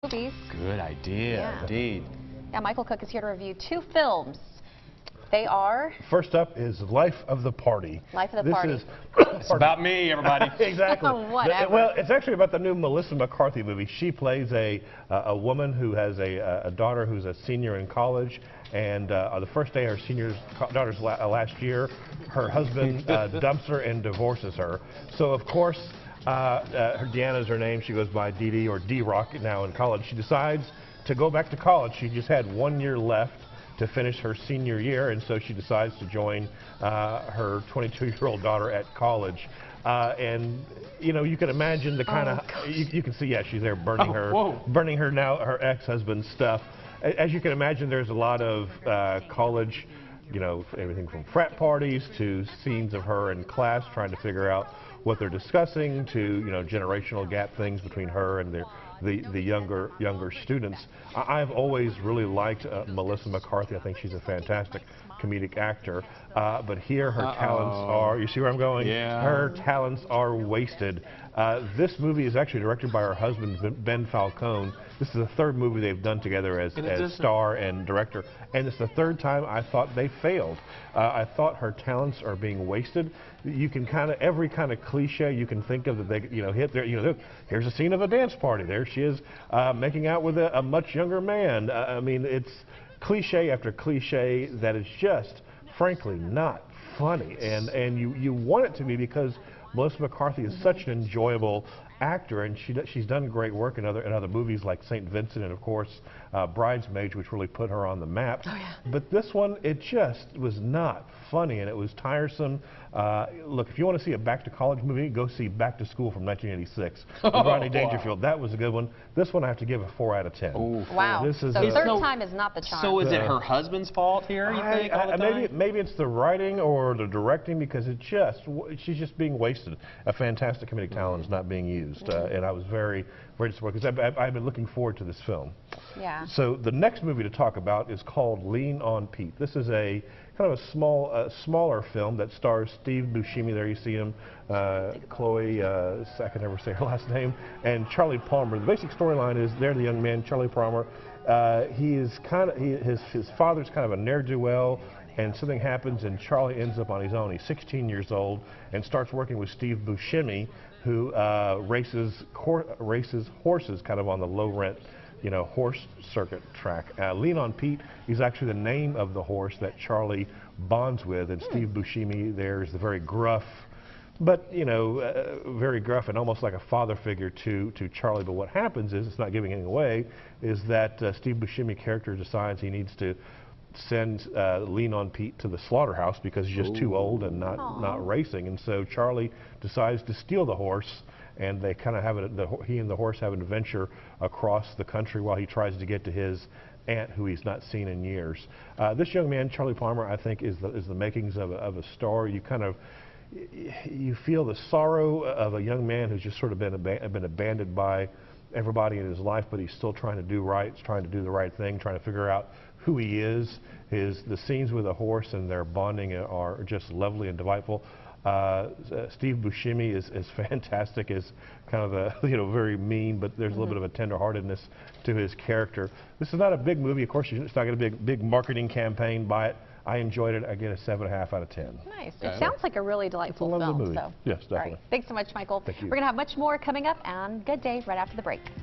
Movies. Good idea, indeed. Yeah, Michael Cook is here to review two films. They are... First up is Life of the Party. Life of the Party. It's about me, everybody. Exactly. Whatever. Well, it's actually about the new Melissa McCarthy movie. She plays a woman who has a daughter who's a senior in college, and on the first day of her daughter's last year, her husband dumps her and divorces her. So, of course, Deanna's her name. She goes by Dee Dee or D-Rock now in college. She decides to go back to college. She just had 1 year left to finish her senior year, and so she decides to join her 22-year-old daughter at college. And you know, you can imagine the kind of you can see, yeah, she's there burning her ex-husband's stuff. As you can imagine, there's a lot of college, you know, everything from frat parties to scenes of her in class trying to figure out what they're discussing, to, you know, generational gap things between her and the younger students. I've always really liked Melissa McCarthy. I think she's a fantastic comedic actor. But here her talents are, you see where I'm going? Yeah. Her talents are wasted. This movie is actually directed by her husband, Ben Falcone. This is the third movie they've done together as star and director. And it's the third time I thought they failed. I thought her talents are being wasted. You can every kind of cliche you can think of that they, you know, hit there. You know, here's a scene of a dance party. There she is making out with a much younger man. I mean, it's cliche after cliche that is just, frankly, not funny. And you want it to be because Melissa McCarthy is such an enjoyable actor, and she's done great work in other movies like St. Vincent and, of course, Bridesmaids, which really put her on the map. Oh, yeah. But this one, it just was not funny, and it was tiresome. Look, if you want to see a back-to-college movie, go see Back to School from 1986 with Rodney Dangerfield. That was a good one. This one I have to give a 4 out of 10. Ooh. Wow. This is so third time is not the charm. So is it her husband's fault here, you think, all the time? Maybe it's the writing or the directing, because she's just being wasted. A fantastic comedic talent is not being used, and I was very disappointed because I've been looking forward to this film. Yeah. So the next movie to talk about is called Lean on Pete. This is a kind of a smaller film that stars Steve Buscemi. There you see him, Chloe, I can never say her last name, and Charlie Plummer. The basic storyline is they're the young man, Charlie Plummer. His father's kind of a ne'er-do-well, and something happens and Charlie ends up on his own. He's 16 years old and starts working with Steve Buscemi, who races horses kind of on the low-rent, you know, horse circuit track. Lean on Pete is actually the name of the horse that Charlie bonds with, and Steve Buscemi there is the very gruff, but, you know, very gruff and almost like a father figure to Charlie. But what happens is, it's not giving anything away, is that Steve Buscemi character decides he needs to send Lean on Pete to the slaughterhouse because he's just too old and not racing. And so Charlie decides to steal the horse, and they kind of have he and the horse have an adventure across the country while he tries to get to his aunt, who he's not seen in years. This young man, Charlie Plummer, I think is the makings of a star. You feel the sorrow of a young man who's just sort of been abandoned by everybody in his life, but he's still trying to do right, trying to do the right thing, trying to figure out who he is. The scenes with the horse and their bonding are just lovely and delightful. Steve Buscemi is fantastic, is kind of a, you know, very mean, but there's a little bit of a tenderheartedness to his character. This is not a big movie, of course. It's not going to be a big marketing campaign by it. I enjoyed it. I get a 7.5 out of 10. Nice. It sounds like a really delightful film. Movie. So. Yes, definitely. All right. Thanks so much, Michael. Thank you. We're going to have much more coming up on Good Day right after the break.